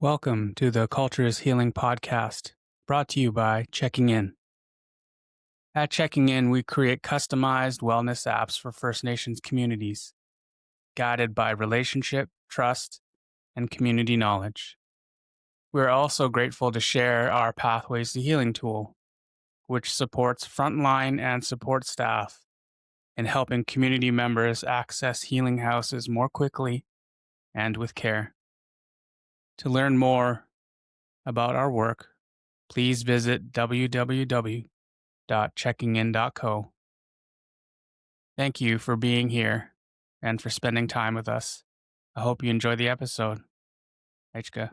Welcome to the Culture is Healing podcast, brought to you by Checking In. At Checking In, we create customized wellness apps for First Nations communities, guided by relationship, trust, and community knowledge. We're also grateful to share our Pathways to Healing tool, which supports frontline and support staff in helping community members access healing houses more quickly and with care. To learn more about our work, please visit www.checkingin.co. Thank you for being here and for spending time with us. I hope you enjoy the episode. Aichka.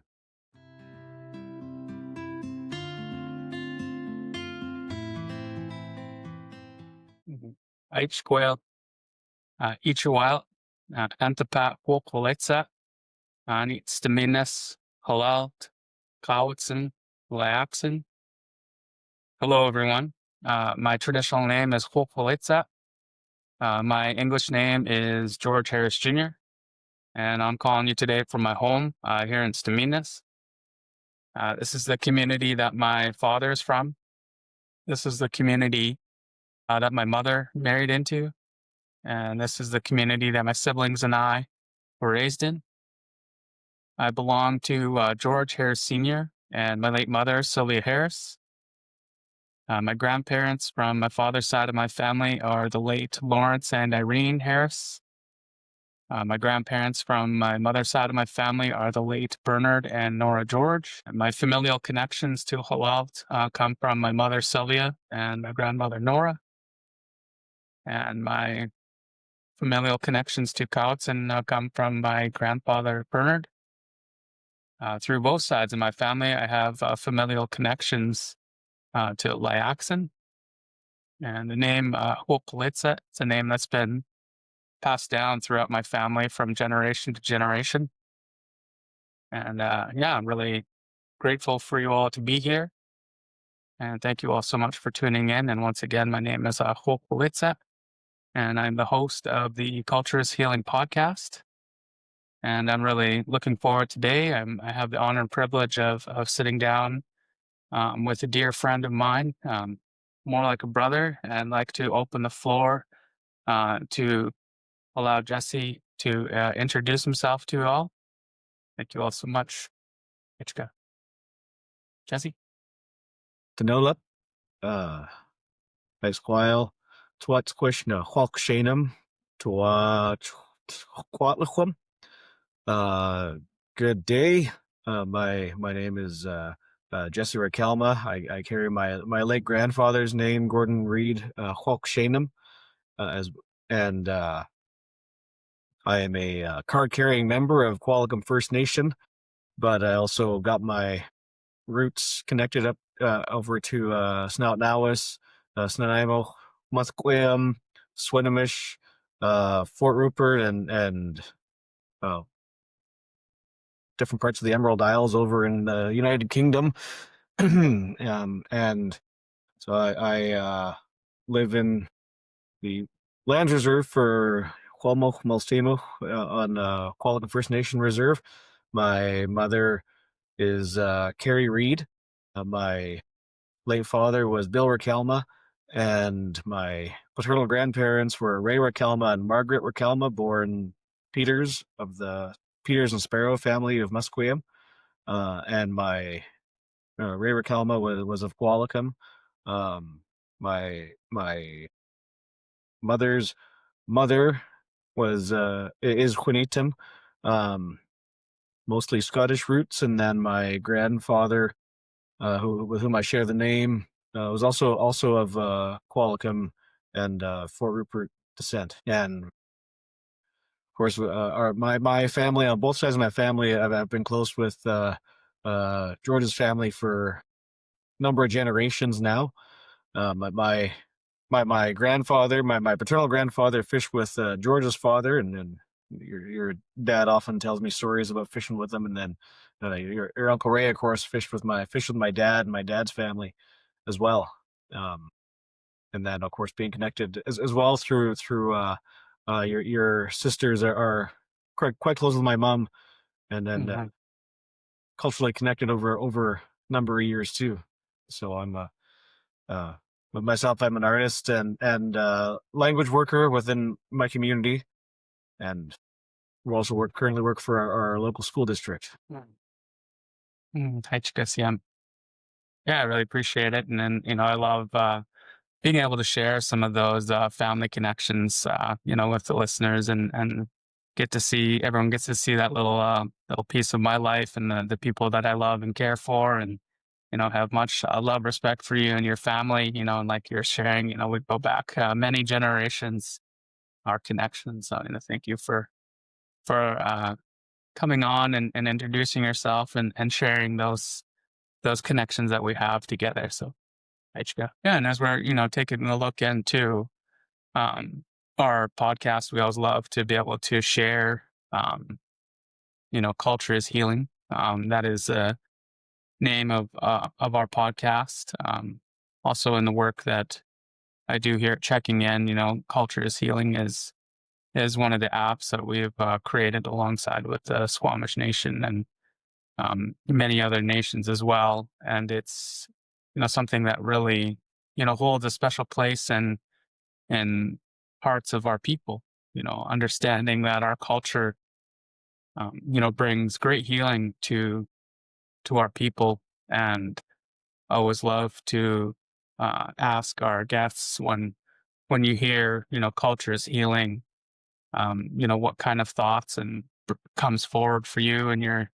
Aichquel, Ichawal, Antapat, Wokoletsa, Anitstaminas, Halalt, Kawitson, Laapson. Hello, everyone. My traditional name is Wokoletsa. My English name is George Harris Jr., and I'm calling you today from my home here in Staminas. This is the community that my father is from. This is the community that my mother married into. And this is the community that my siblings and I were raised in. I belong to George Harris Sr. and my late mother, Sylvia Harris. My grandparents from my father's side of my family are the late Lawrence and Irene Harris. My grandparents from my mother's side of my family are the late Bernard and Nora George. And my familial connections to Halalt come from my mother, Sylvia, and my grandmother, Nora. And my familial connections to Kautzen come from my grandfather, Bernard. Through both sides of my family, I have familial connections to Layaxon. And the name Wopolitsa, it's a name that's been passed down throughout my family from generation to generation. And I'm really grateful for you all to be here. And thank you all so much for tuning in. And once again, my name is Wopolitsa, and I'm the host of the Culture is Healing podcast. And I'm really looking forward today. I have the honor and privilege of sitting down with a dear friend of mine, more like a brother, and like to open the floor to allow Jesse to introduce himself to you all. Thank you all so much. Ichka. Jesse? Tanola, Esquile, Twatquishna, Hawkshanum, Quatlachum. Good day. My name is Jesse Recalma. I carry my late grandfather's name, Gordon Reed Hawkshanum, and I am a card-carrying member of Qualicum First Nation, but I also got my roots connected up over to Snout-Nawis, Snanaimo, Musqueam, Swinomish, Fort Rupert, and different parts of the Emerald Isles over in the United Kingdom. And so I live in the land reserve for Huelmo Malstemo on Qualicum First Nation Reserve. My mother is Carrie Reed. My late father was Bill Recalma, and my paternal grandparents were Ray Recalma and Margaret Recalma, born Peters of the Peters and Sparrow family of Musqueam. And my Ray Recalma was of Qualicum. My mother's mother was is Quinitum, mostly Scottish roots, and then my grandfather, with whom I share the name, was also of Qualicum and Fort Rupert descent. And of course, my family, on both sides of my family, I've been close with George's family for a number of generations now. My grandfather, my paternal grandfather, fished with George's father, and then your dad often tells me stories about fishing with them, and then your Uncle Ray, of course, fished with my dad and my dad's family as well. And then, of course, being connected as well through your sisters are quite close with my mom, and then culturally connected over a number of years too. So uh, with myself, I'm an artist and language worker within my community, and we also currently work for our local school district. Hi, Jesse. Yeah, I really appreciate it. And then, I love being able to share some of those family connections, with the listeners and everyone gets to see that little piece of my life and the people that I love and care for and, have much love, respect for you and your family, and like you're sharing, we go back many generations, our connections. So, thank you for coming on and introducing yourself and sharing those connections that we have together. So, HK. Yeah, and as we're taking a look into um, our podcast, we always love to be able to share. Culture is healing. That is the name of our podcast. Also, in the work that I do here at Checking In, culture is healing is one of the apps that we've created alongside with the Squamish Nation and many other nations as well. And it's something that really holds a special place in parts of our people. Understanding that our culture brings great healing to our people, and I always love to ask our guests when you hear culture is healing, what kind of thoughts and comes forward for you in your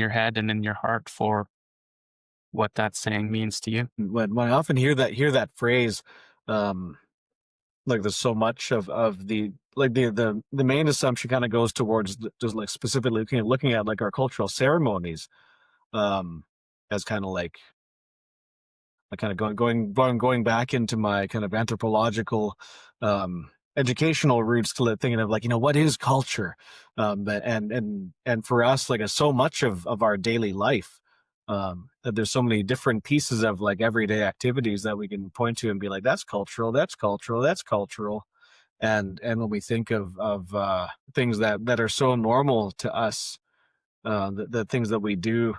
head and in your heart for what that saying means to you. When I often hear that phrase, um, like there's so much of the like the main assumption kind of goes towards just like specifically looking at like our cultural ceremonies, um, as kind of like kind of going back into my kind of anthropological educational roots to thinking of like what is culture, and for us like so much of our daily life, that there's so many different pieces of like everyday activities that we can point to and be like that's cultural, that's cultural, that's cultural. And when we think of things that are so normal to us, the things that we do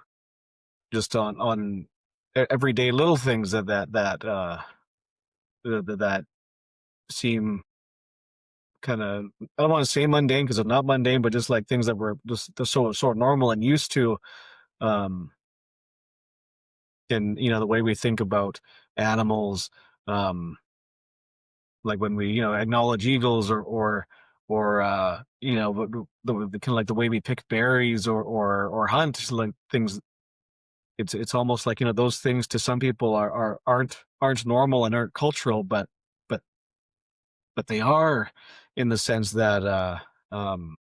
just on everyday little things that seem kind of, I don't want to say mundane because it's not mundane, but just like things that we're just so normal and used to. Um, and the way we think about animals, um, like when we acknowledge eagles or the kind of like the way we pick berries or hunt like things. It's almost like those things to some people aren't normal and aren't cultural, but but they are, in the sense that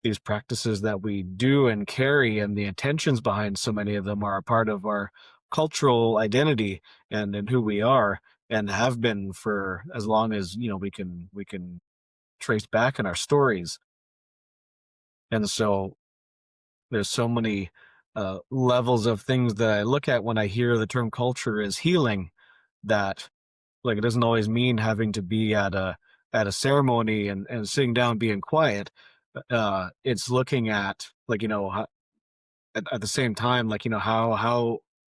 these practices that we do and carry and the intentions behind so many of them are a part of our cultural identity and who we are and have been for as long as we can trace back in our stories. And so there's so many levels of things that I look at when I hear the term culture is healing, that like it doesn't always mean having to be at a ceremony and sitting down being quiet. It's looking at like at the same time like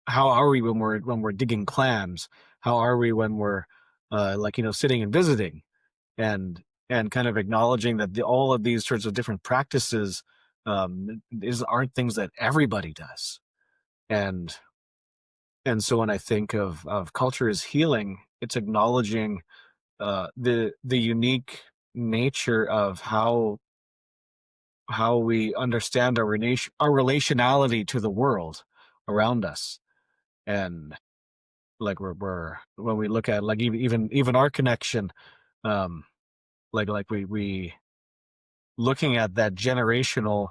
how are we when we're digging clams, how are we when we're like sitting and visiting, and kind of acknowledging that all of these sorts of different practices aren't things that everybody does. And and so when I think of culture as healing, it's acknowledging the unique nature of how we understand our relationality to the world around us. And like we're when we look at like even our connection, um like we looking at that generational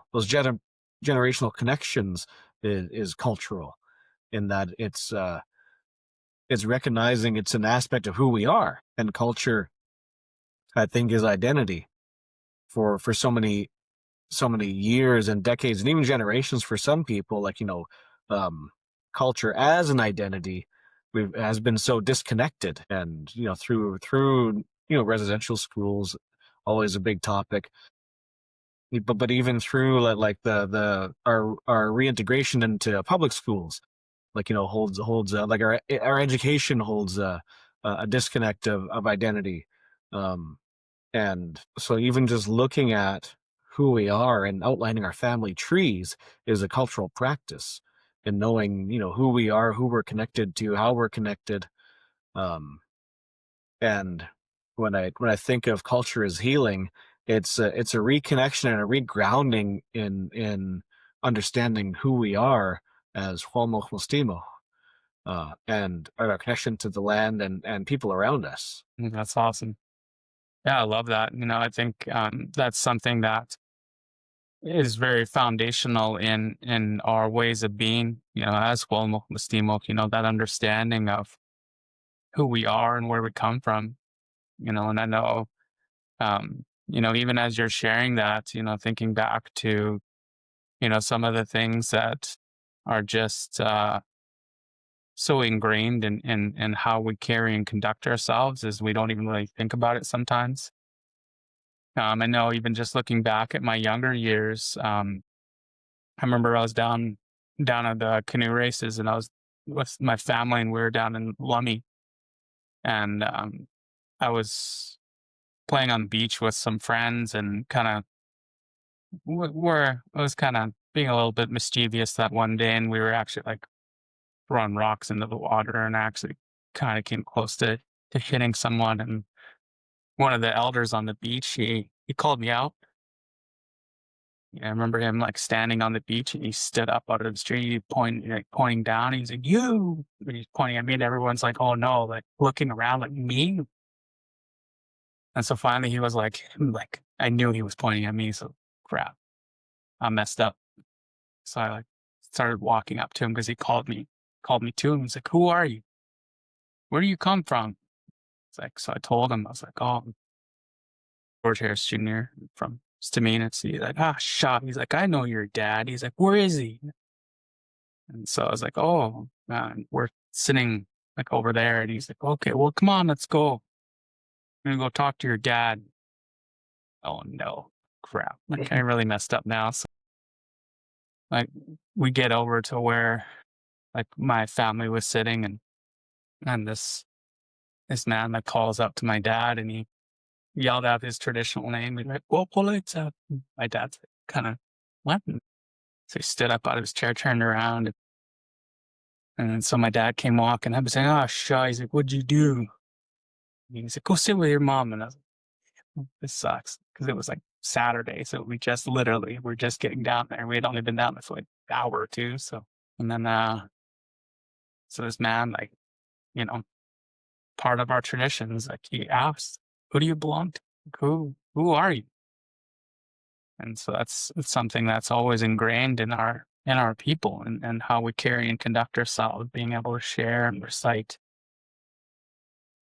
connections is cultural, in that it's recognizing it's an aspect of who we are. And culture, I think, is identity for so many years and decades and even generations. For some people, like um culture as an identity has been so disconnected. And through residential schools, always a big topic. but even through like the our reintegration into public schools, like holds like our education holds a disconnect of identity, um, and so even just looking at who we are and outlining our family trees is a cultural practice, and knowing who we are, who we're connected to, how we're connected. Um, and when I think of culture as healing, it's a reconnection and a regrounding in understanding who we are as Homo Mostimo, and our connection to the land and people around us. That's awesome. Yeah, I love that. I think that's something that is very foundational in our ways of being. As well, that understanding of who we are and where we come from. And I know, even as you're sharing that, thinking back to some of the things that are just so ingrained in how we carry and conduct ourselves, is we don't even really think about it sometimes. I know, even just looking back at my younger years, I remember I was down at the canoe races, and I was with my family, and we were down in Lummi, and I was playing on the beach with some friends, and kind of were I was kind of being a little bit mischievous that one day, and we were actually like throwing rocks into the water, and I actually kind of came close to hitting someone. And one of the elders on the beach, he called me out. Yeah, I remember him like standing on the beach, and he stood up out of the tree, pointing down. He's like, "You!" And he's pointing at me, and everyone's like, "Oh no!" Like looking around, like me. And so finally, he was like I knew he was pointing at me. So crap, I messed up. So I like started walking up to him because he called me to him. He's like, "Who are you? Where do you come from?" It's like, so I told him. I was like, "Oh, I'm George Harris Jr. from Stamina." He's like, "Ah, shot." He's like, "I know your dad." He's like, "Where is he?" And so I was like, "Oh, we're sitting like over there." And he's like, "Okay, well, come on, let's go. I'm gonna go talk to your dad." Oh no, crap! Like I really messed up now. So like we get over to where like my family was sitting, and this man that calls up to my dad, and he yelled out his traditional name. He's like, "Well, Polizza." My dad's kind of what? So he stood up out of his chair, turned around, and then so my dad came walking up and saying, "Oh, shy." He's like, "What'd you do?" And he's like, "Go sit with your mom." And I was like, "This sucks," because it was like Saturday, so we just literally we're just getting down there. We had only been down there for like an hour or two. So and then so this man, like, you know, part of our traditions, like he asked, "Who do you belong to? Like, who are you?" And so it's something that's always ingrained in our people, and how we carry and conduct ourselves, being able to share and recite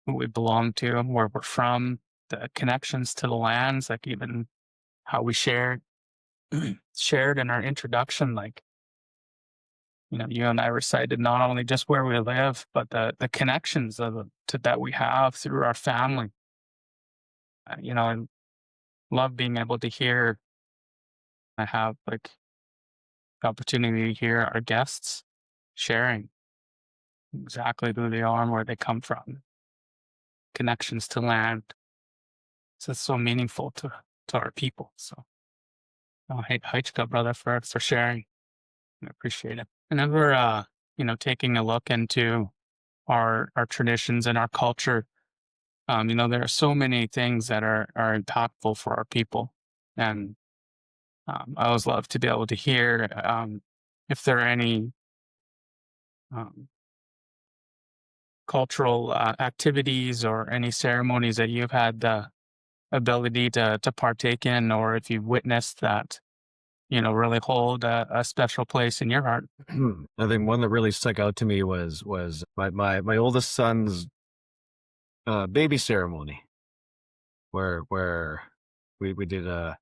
who we belong to and where we're from, the connections to the lands, like even how we shared in our introduction, like, you and I recited not only just where we live, but the connections that we have through our family. I love being able to hear. I have like the opportunity to hear our guests sharing exactly who they are and where they come from, connections to land. So it's so meaningful to our people. So, hey, Haichka, brother, for sharing. I appreciate it. Whenever taking a look into our traditions and our culture, there are so many things that are impactful for our people. And I always love to be able to hear if there are any um, cultural activities or any ceremonies that you've had the ability to partake in, or if you've witnessed that, really hold a special place in your heart. I think one that really stuck out to me was my oldest son's baby ceremony, where we did a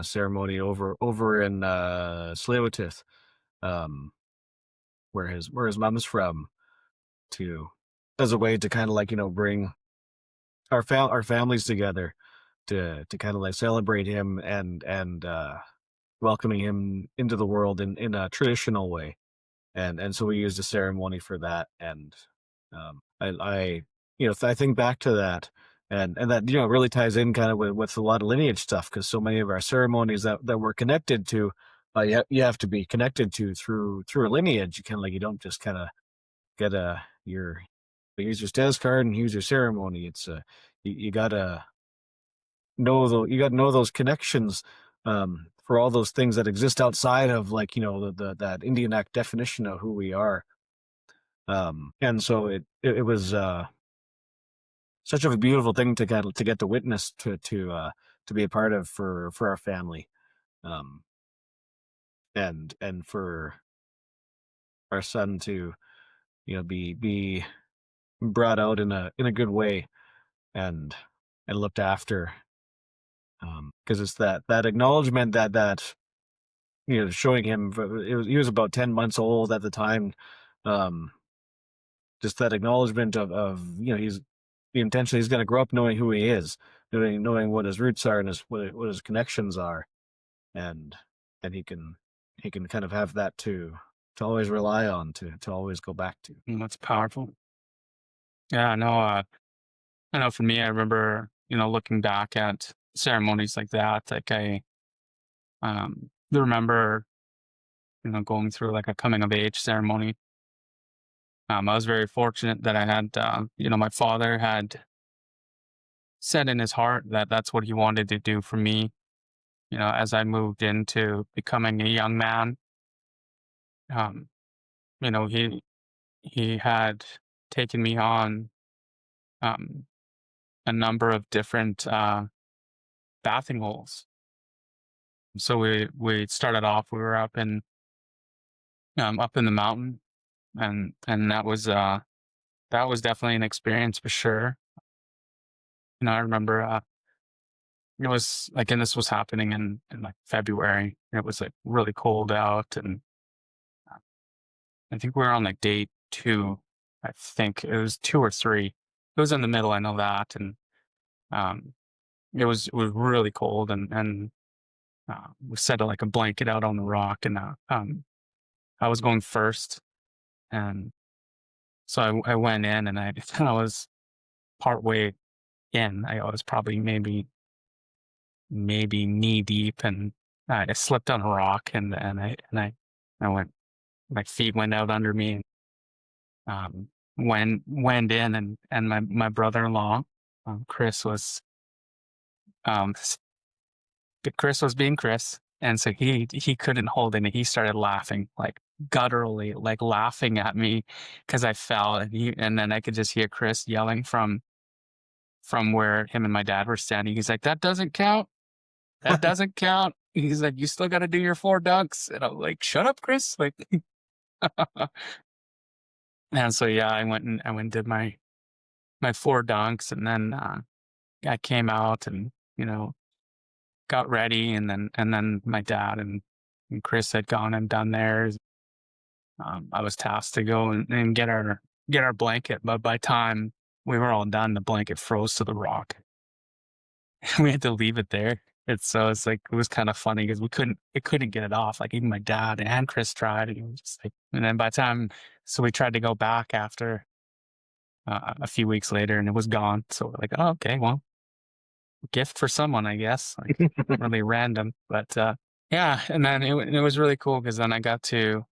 ceremony over in Tsleil-Waututh, um, where his mom is from, to as a way to kind of like bring our families together. to kind of like celebrate him and welcoming him into the world in a traditional way. And so we used a ceremony for that. And I I think back to that, and that really ties in kind of with a lot of lineage stuff, because so many of our ceremonies that we're connected to, you have to be connected to through a lineage. You kind of like, you don't just kind of get your here's your status card and here's your ceremony. It's you gotta you gotta know those connections, for all those things that exist outside of, like, the that Indian Act definition of who we are. And so it was such a beautiful thing to get to witness, to be a part of for our family, um, and for our son to be brought out in a good way, and looked after, because it's that acknowledgement that showing him, he was about 10 months old at the time, um, just that acknowledgement of he's the intention, he's going to grow up knowing who he is, knowing what his roots are and what his connections are, and he can kind of have that to always rely on, to always go back to. That's powerful. Yeah, I know for me, I remember, looking back at ceremonies like that, like I do remember, going through like a coming of age ceremony. I was very fortunate that I had, my father had said in his heart that that's what he wanted to do for me, as I moved into becoming a young man. Um, you know, he had taken me on um, a number of different bathing holes. So we started off. We were up in the mountain, and that was definitely an experience for sure. I remember it was like, and this was happening in like February. It was like really cold out, and uh, I think we were on like day two. I think it was two or three. It was in the middle. I know that, and um, it was really cold, and we set like a blanket out on the rock, and I was going first, and so I went in, and I was partway in. I was probably maybe knee deep, and I slipped on a rock, and I went. My feet went out under me, and went in, and my brother-in-law, Chris was um s- Chris was being Chris, and so he couldn't hold it, and he started laughing like gutturally, like laughing at me because I fell, and then I could just hear Chris yelling from where him and my dad were standing. He's like, "That doesn't count. That doesn't count." He's like, "You still got to do your four dunks," and I'm like, "Shut up, Chris!" Like, and so yeah, I went and did my four dunks, and then I came out and got ready, and then my dad and Chris had gone and done theirs. I was tasked to go and get our blanket, but by time we were all done, the blanket froze to the rock. We had to leave it there. It's like it was kind of funny because we couldn't get it off. Like even my dad and Chris tried, and it was just like, and then by the time, so we tried to go back after a few weeks later, and it was gone. So we're like, oh, okay, well, gift for someone, I guess. Like really random, but yeah. And then it was really cool because then I got to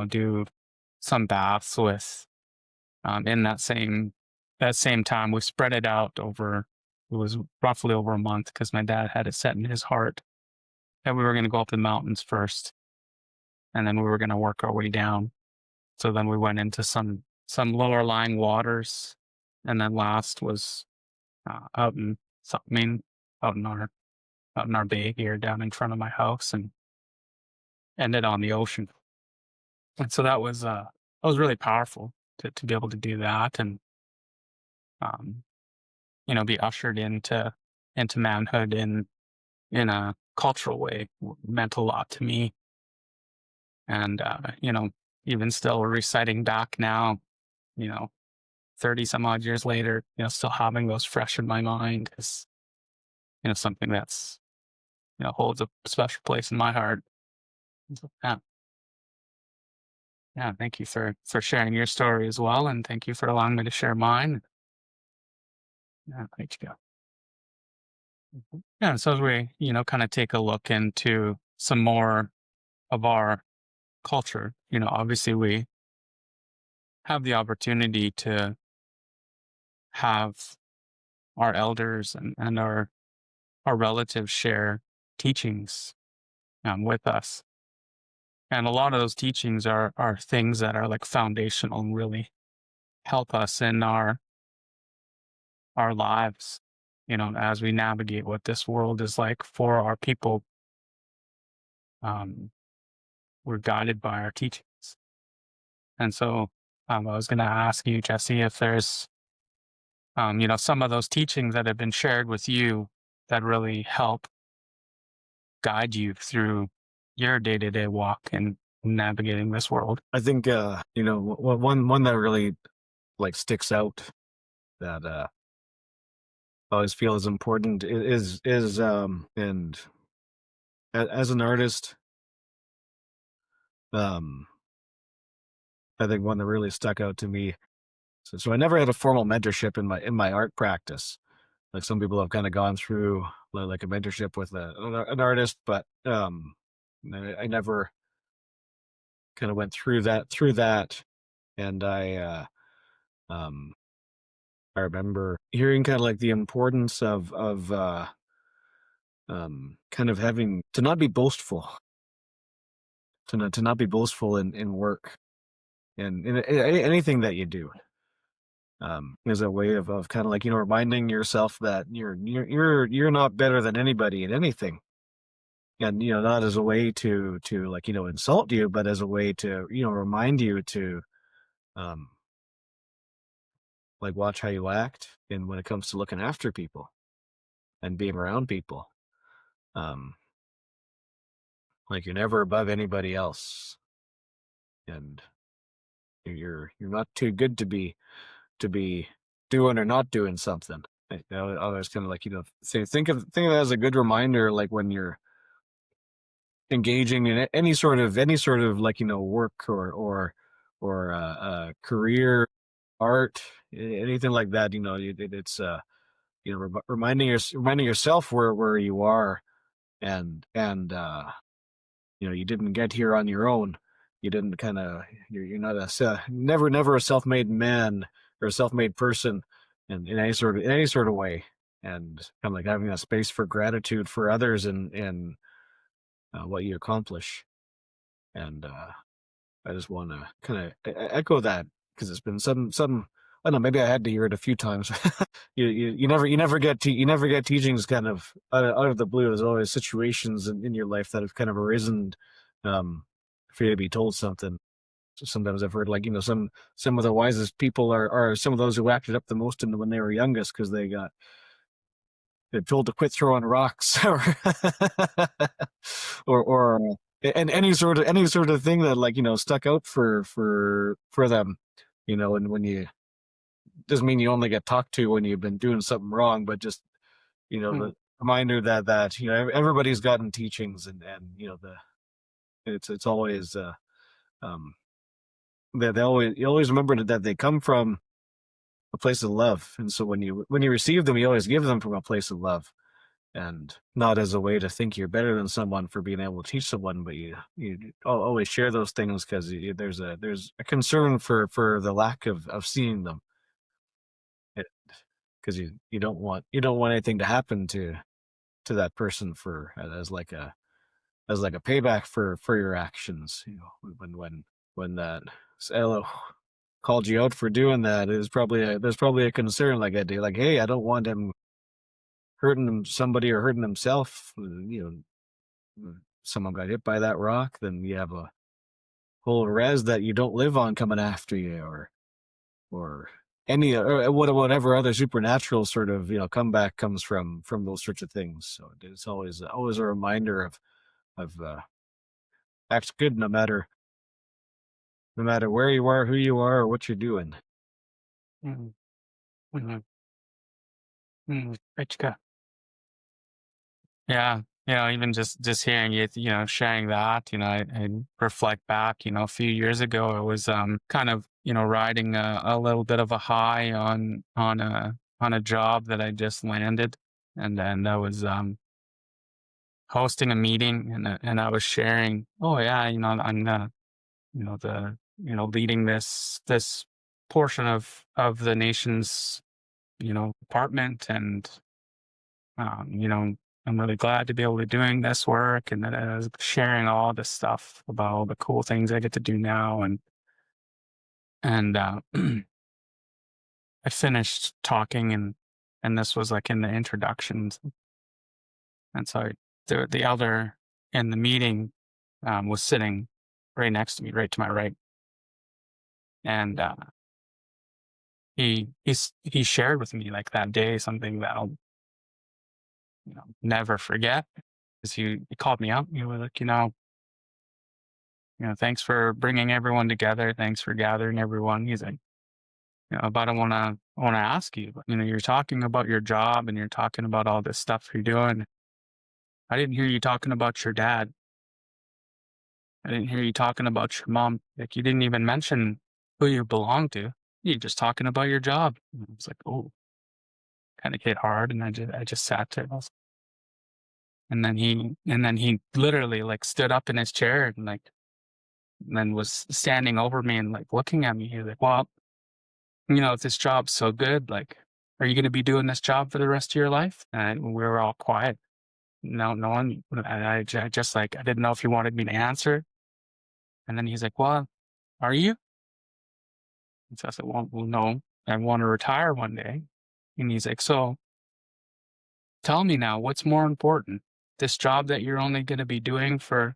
do some baths with in that same time. We spread it out over. It was roughly over a month because my dad had it set in his heart that we were going to go up the mountains first, and then we were going to work our way down. So then we went into some lower lying waters, and then last was out in I mean, out in our bay here down in front of my house, and ended on the ocean. And so that was really powerful to be able to do that, and um, be ushered into manhood in a cultural way. Meant a lot to me, and even still reciting back now, you know 30 some odd years later, still having those fresh in my mind. something that's holds a special place in my heart. So, yeah, yeah. Thank you for sharing your story as well, and thank you for allowing me to share mine. Yeah, thank you. Yeah, so as we kind of take a look into some more of our culture, obviously we have the opportunity to have our elders and our relatives share teachings with us. And a lot of those teachings are things that are like foundational and really help us in our lives, as we navigate what this world is like for our people. Um, we're guided by our teachings. And so I was going to ask you, Jesse, if there's, some of those teachings that have been shared with you that really help guide you through your day to day walk and navigating this world. I think one that really like sticks out that I always feel is important is and as an artist, um I think one that really stuck out to me. So I never had a formal mentorship in my art practice. Like some people have kind of gone through like a mentorship with an artist, but I never kind of went through that. And um I remember hearing kind of like the importance of kind of having to not be boastful, to not be boastful in work and in anything that you do. Is a way of kind of like reminding yourself that you're not better than anybody in anything, and not as a way to like insult you, but as a way to remind you to um like watch how you act and when it comes to looking after people and being around people. um like you're never above anybody else, and you're not too good to be doing or not doing something. I was kind of like say think of it as a good reminder, like when you're engaging in any sort of like work or career, art, anything like that. It's reminding yourself where you are, and you didn't get here on your own. You didn't kind of you're not never a self-made man or a self-made person in any sort of way, and kind of like having a space for gratitude for others and what you accomplish. And I just want to kind of echo that because it's been some I don't know, maybe I had to hear it a few times. You never get teachings kind of out of the blue. There's always situations in your life that have kind of arisen um for you to be told something. So sometimes I've heard like some of the wisest people are some of those who acted up the most in when they were youngest because they're told to quit throwing rocks or and any sort of thing that like stuck out for them. And when you doesn't mean you only get talked to when you've been doing something wrong, but just Mm, the reminder that everybody's gotten teachings, and the it's always um they always you always remember that they come from a place of love, and so when you receive them, you always give them from a place of love, and not as a way to think you're better than someone for being able to teach someone, but you always share those things because there's a concern for the lack of seeing them, because you don't want anything to happen to that person for as like a payback for your actions. When that Elo called you out for doing that, there's probably a concern like I do, like, hey, I don't want him hurting somebody or hurting himself. Someone got hit by that rock, then you have a whole res that you don't live on coming after you, or any or whatever other supernatural sort of comeback comes from those sorts of things. So it's always a reminder of act good no matter where you are, who you are, or what you're doing. mm, mm, mm. Right, Yeah. Even just hearing you, sharing that, I reflect back, a few years ago, I was kind of, riding a little bit of a high on a job that I just landed. And then I was hosting a meeting, and I was sharing, oh yeah, I'm the leading this portion of the nation's, department, and I'm really glad to be able to doing this work, and then I was sharing all this stuff about all the cool things I get to do now, and I finished talking, and this was like in the introductions, and so the elder in the meeting was sitting right next to me, right to my right, and he shared with me like that day something that I'll never forget. Is he called me up. He was like, thanks for bringing everyone together. Thanks for gathering everyone. He's like, but I want to ask you. You're talking about your job and you're talking about all this stuff you're doing. I didn't hear you talking about your dad. I didn't hear you talking about your mom. Like you didn't even mention who you belong to. You're just talking about your job. And I was like, oh, kind of hit hard, and I just sat there. And then he literally like stood up in his chair and like and then was standing over me and like looking at me. He's like, well, if this job's so good, like, are you going to be doing this job for the rest of your life? And we were all quiet. No one. And I just like, I didn't know if he wanted me to answer. And then he's like, well, are you? And so I said, well, no, I want to retire one day. And he's like, so tell me now, what's more important? This job that you're only going to be doing for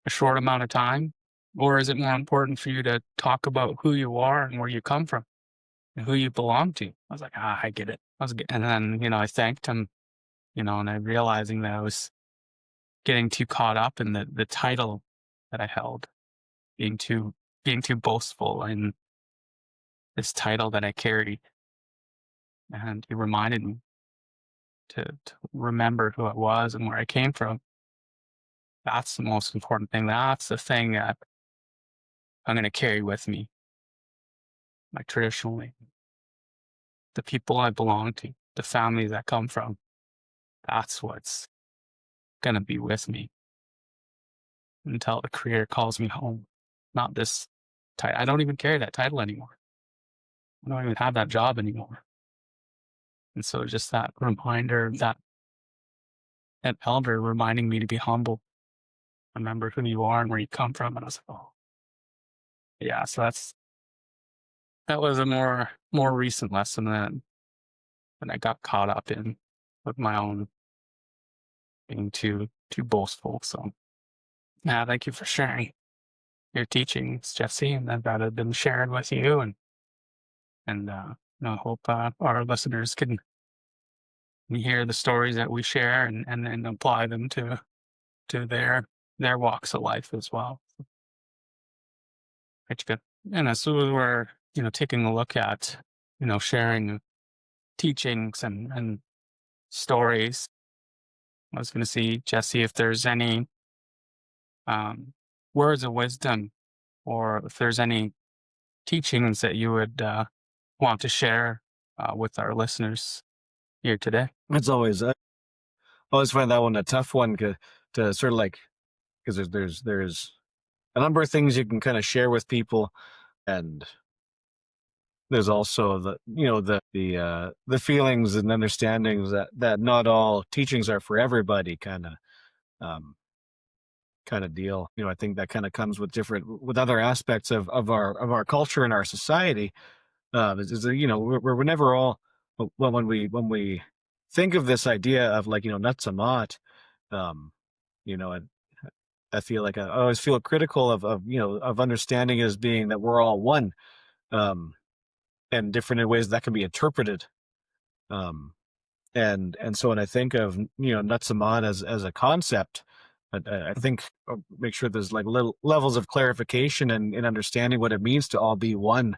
a short amount of time? Or is it more important for you to talk about who you are and where you come from and who you belong to? I was like, I get it. And then, I thanked him, and I realizing that I was getting too caught up in the title that I held, being too, being too boastful in this title that I carried. And he reminded me to remember who I was and where I came from. That's the most important thing. That's the thing that I'm going to carry with me, like traditionally. The people I belong to, the families I come from, that's what's going to be with me until the Creator calls me home. Not this title. I don't even carry that title anymore. I don't even have that job anymore. And so just that reminder, that elder reminding me to be humble, remember who you are and where you come from. And I was like, oh, yeah. So that was a more recent lesson that I got caught up in with my own being too boastful. So yeah, thank you for sharing your teachings, Jesse, and that have been shared with you, and I hope our listeners can hear the stories that we share and apply them to their walks of life as well. Right, good. And so we're taking a look at sharing teachings and stories. I was going to see, Jesse, if there's any um, words of wisdom, or if there's any teachings that you would want to share with our listeners here today. It's always I always find that one a tough one to sort of like, because there's a number of things you can kind of share with people, and there's also the feelings and understandings that not all teachings are for everybody, um kind of deal. I think that kind of comes with with other aspects of our culture and our society. We're never all, well, when we think of this idea of, like, nutsamat, um and I feel like I always feel critical of understanding as being that we're all one, um and different in ways that can be interpreted. Um and so when I think of nutsamat as a concept, I think make sure there's like little levels of clarification and understanding what it means to all be one,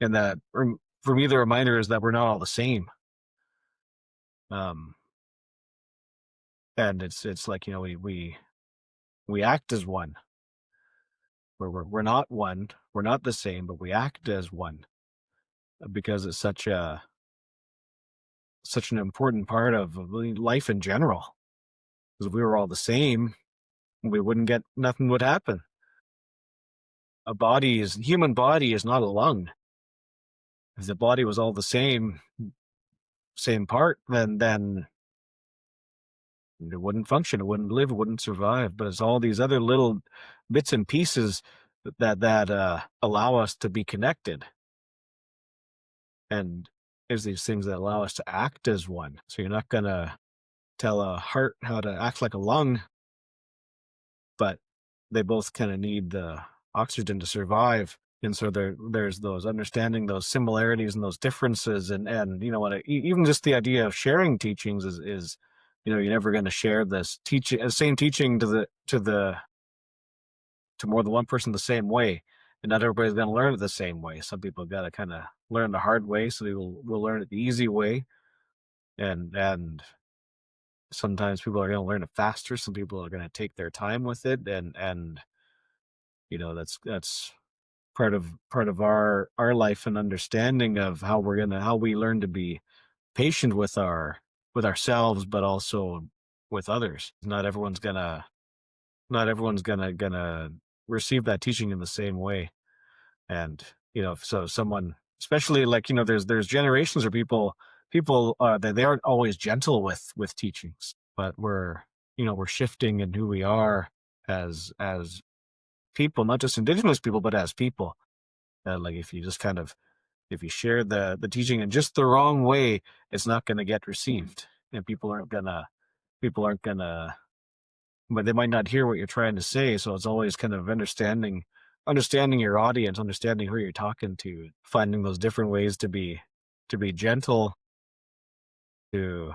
and that for me the reminder is that we're not all the same. um and it's like, we act as one. We're not one. We're not the same, but we act as one because it's such an important part of really life in general. Because if we were all the same, we wouldn't get nothing would happen. Human body is not a lung. If the body was all the same part, then it wouldn't function, it wouldn't live, it wouldn't survive. But it's all these other little bits and pieces that allow us to be connected, and there's these things that allow us to act as one. So you're not gonna tell a heart how to act like a lung, but they both kind of need the oxygen to survive. And so there's those understanding those similarities and those differences, and even just the idea of sharing teachings is you're never going to share this teaching same teaching to more than one person the same way, and not everybody's going to learn it the same way. Some people got to kind of learn the hard way, so they will learn it the easy way, and sometimes people are going to learn it faster. Some people are going to take their time with it, and that's part of our life and understanding of how we learn to be patient with ourselves, but also with others. Not everyone's gonna receive that teaching in the same way. And so someone, especially, like, there's generations of people that they aren't always gentle with teachings, but we're shifting in who we are as people, not just indigenous people, but as people. Like, if you share the teaching in just the wrong way, it's not going to get received, and people aren't gonna, but they might not hear what you're trying to say. So it's always kind of understanding your audience, understanding who you're talking to, finding those different ways to be gentle, to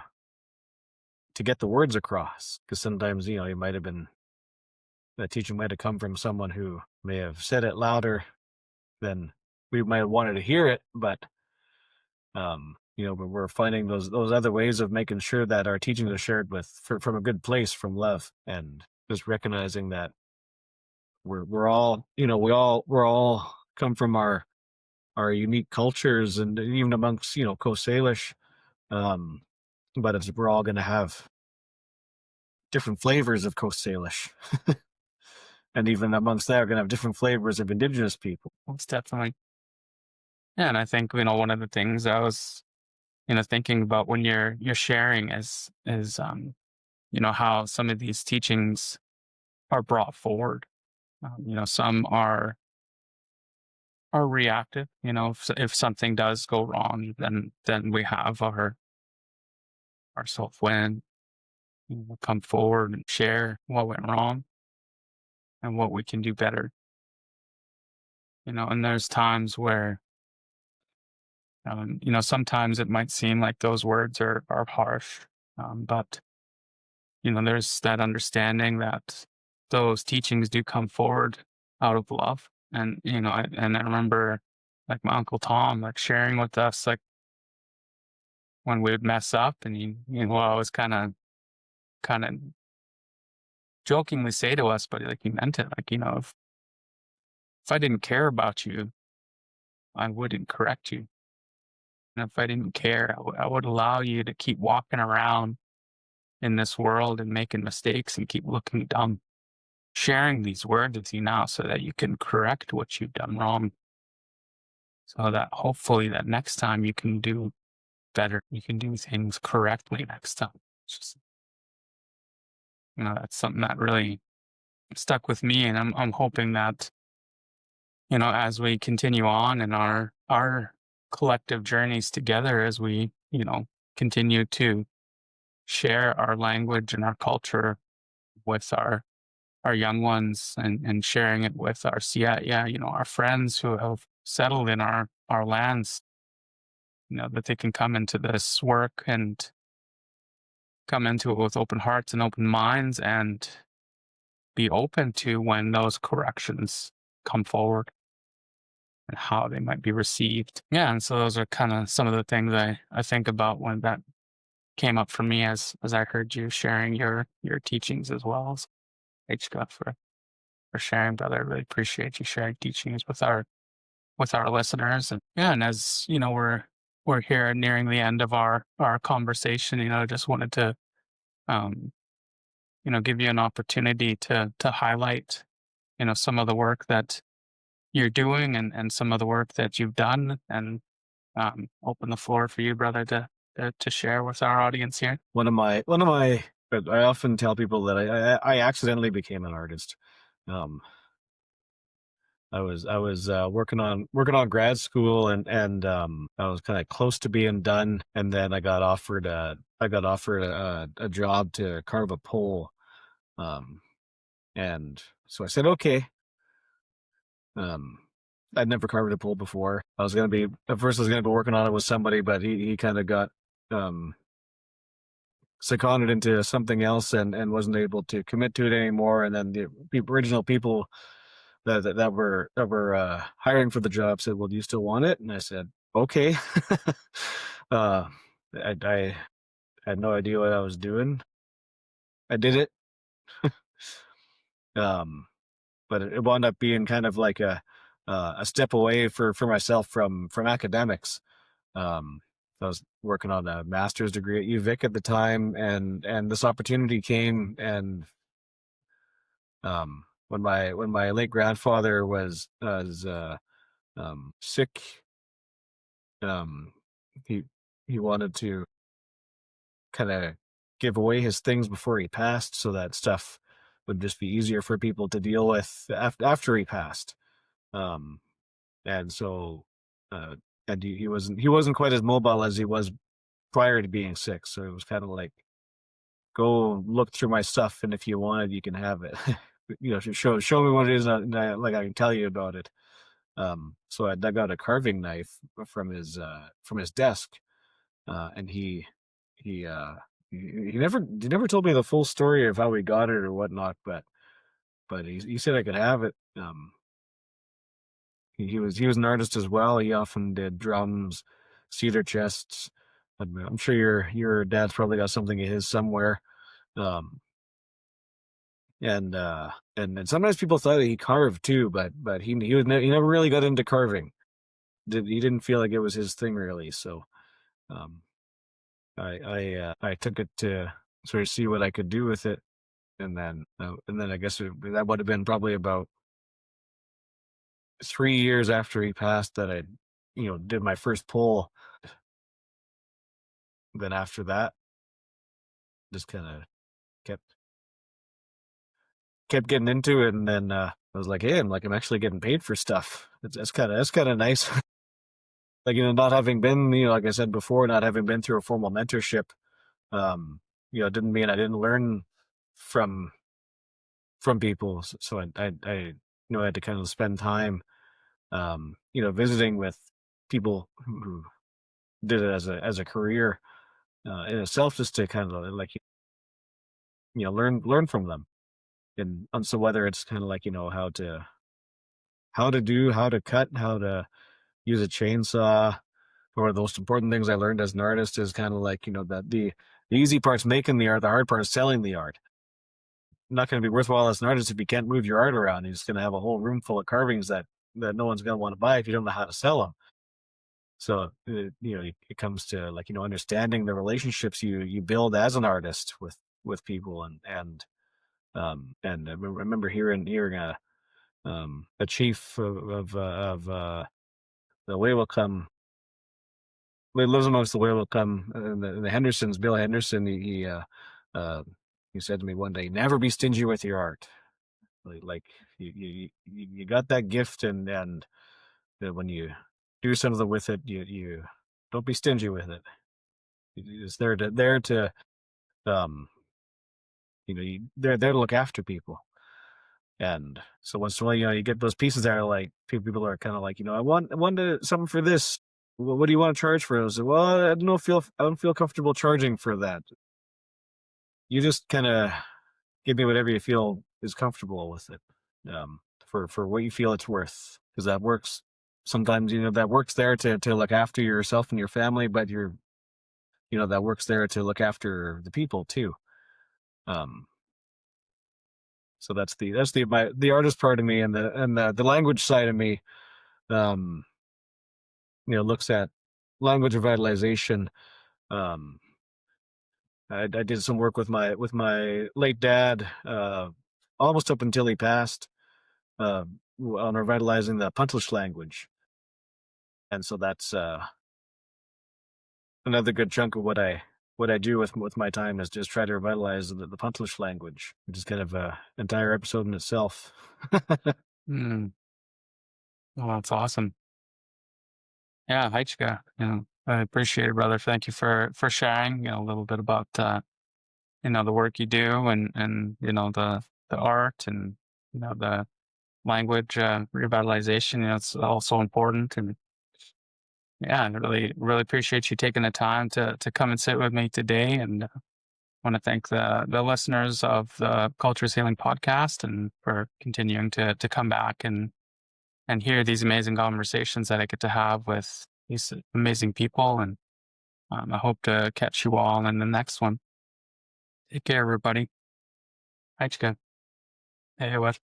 get the words across. Because sometimes, you might have been that teaching might have come from someone who may have said it louder than we might have wanted to hear it, but we're finding those other ways of making sure that our teachings are shared from a good place, from love, and just recognizing that we're all, we're all come from our unique cultures, and even amongst, Coast Salish, um, but we're all going to have different flavors of Coast Salish, and even amongst that, we're going to have different flavors of Indigenous people. Most definitely. Yeah, and I think, one of the things I was, thinking about when you're sharing is how some of these teachings are brought forward. Some are reactive. If something does go wrong, then we have our self when come forward and share what went wrong and what we can do better. And there's times where sometimes it might seem like those words are harsh, but there's that understanding that those teachings do come forward out of love. And I remember, like, my uncle Tom, like, sharing with us, like, when we would mess up, and I was kind of jokingly say to us, but, like, he meant it, like, if I didn't care about you, I wouldn't correct you. And if I didn't care, I would allow you to keep walking around in this world and making mistakes and keep looking dumb. Sharing these words with you now so that you can correct what you've done wrong, so that hopefully that next time you can do better. You can do things correctly next time. It's just, that's something that really stuck with me. And I'm hoping that, as we continue on in our collective journeys together, as we, continue to share our language and our culture with our young ones, and sharing it with our friends who have settled in our lands, that they can come into this work and come into it with open hearts and open minds, and be open to when those corrections come forward and how they might be received. Yeah, and so those are kind of some of the things I think about when that came up for me as I heard you sharing your teachings as well. So thanks God for sharing, brother. I really appreciate you sharing teachings with our listeners. And yeah, and as you know, we're here nearing the end of our conversation. You know, I just wanted to um, give you an opportunity to highlight, some of the work that you're doing and some of the work that you've done and open the floor for you, brother, to share with our audience here. I often tell people that I accidentally became an artist. Um, I was working on grad school, and I was kind of close to being done, and then I got offered a job to carve a pole. Um, and so I said okay. Um, I'd never carved a pole before. At first I was gonna be working on it with somebody, but he kind of got um seconded into something else and wasn't able to commit to it anymore. And then the original people that were hiring for the job said, "Well, do you still want it?" And I said, "Okay." uh, I had no idea what I was doing. I did it, um, but it wound up being kind of like a step away for myself from academics. Um, I was working on a master's degree at UVic at the time, and this opportunity came. And when my late grandfather was sick, um, he he wanted to kind of give away his things before he passed, so that stuff would just be easier for people to deal with after he passed. Um, and so, uh, and he wasn't quite as mobile as he was prior to being sick. So it was kind of like, go look through my stuff, and if you want it, you can have it. Show me what it is, and I can tell you about it. So I dug out a carving knife from his desk, and he uh he never told me the full story of how he got it or whatnot, but he said I could have it. He was an artist as well. He often did drums, cedar chests. I'm sure your dad's probably got something of his somewhere. Um, and sometimes people thought that he carved too, but he never really got into carving. He didn't feel like it was his thing really. So um, I took it to sort of see what I could do with it, and then I guess that would have been probably about 3 years after he passed that I did my first pull. Then after that, just kind of kept kept getting into it, and then I was like, hey, I'm actually getting paid for stuff. That's kind of nice. Like, not having been, like I said before, not having been through a formal mentorship, um, didn't mean I didn't learn from from people. So I had to kind of spend time, visiting with people who did it as a career in itself, just to kind of like learn from them. And so whether it's kind of like how to cut, how to use a chainsaw, or the most important things I learned as an artist is kind of like that the easy part's making the art, the hard part is selling the art. Not going to be worthwhile as an artist if you can't move your art around. You're just going to have a whole room full of carvings that no one's going to want to buy if you don't know how to sell them. So it comes to like understanding the relationships you build as an artist with people. And I remember hearing a chief of the Wewillcum, lives amongst the Wewillcum, and the Hendersons. Bill Henderson, uh, he said to me one day, "Never be stingy with your art. Like you got that gift, and when you do something with it, you don't be stingy with it. It's there to um they're there to look after people." And so once in a while, you get those pieces that are like people are kind of like, I want something for this. Well, what do you want to charge for it? I said, well, I don't feel comfortable charging for that. You just kind of give me whatever you feel is comfortable with it, for what you feel it's worth, because that works. Sometimes that works there to look after yourself and your family, but that works there to look after the people too. Um, so the artist part of me, and the language side of me. Um, looks at language revitalization. Um, I did some work with my late dad, almost up until he passed, on revitalizing the Puntlish language, and so that's another good chunk of what I do with my time is just try to revitalize the Puntlish language, which is kind of a entire episode in itself. Mm. Oh, that's awesome. Yeah, Haichika, I appreciate it, brother. Thank you for sharing, a little bit about the work you do, and the art, and the language revitalization. It's also important. And yeah, I really appreciate you taking the time to come and sit with me today. And want to thank the listeners of the Cultures Healing podcast, and for continuing to come back and hear these amazing conversations that I get to have with these amazing people. And I hope to catch you all in the next one. Take care, everybody. Hi, Chika. Hey, what?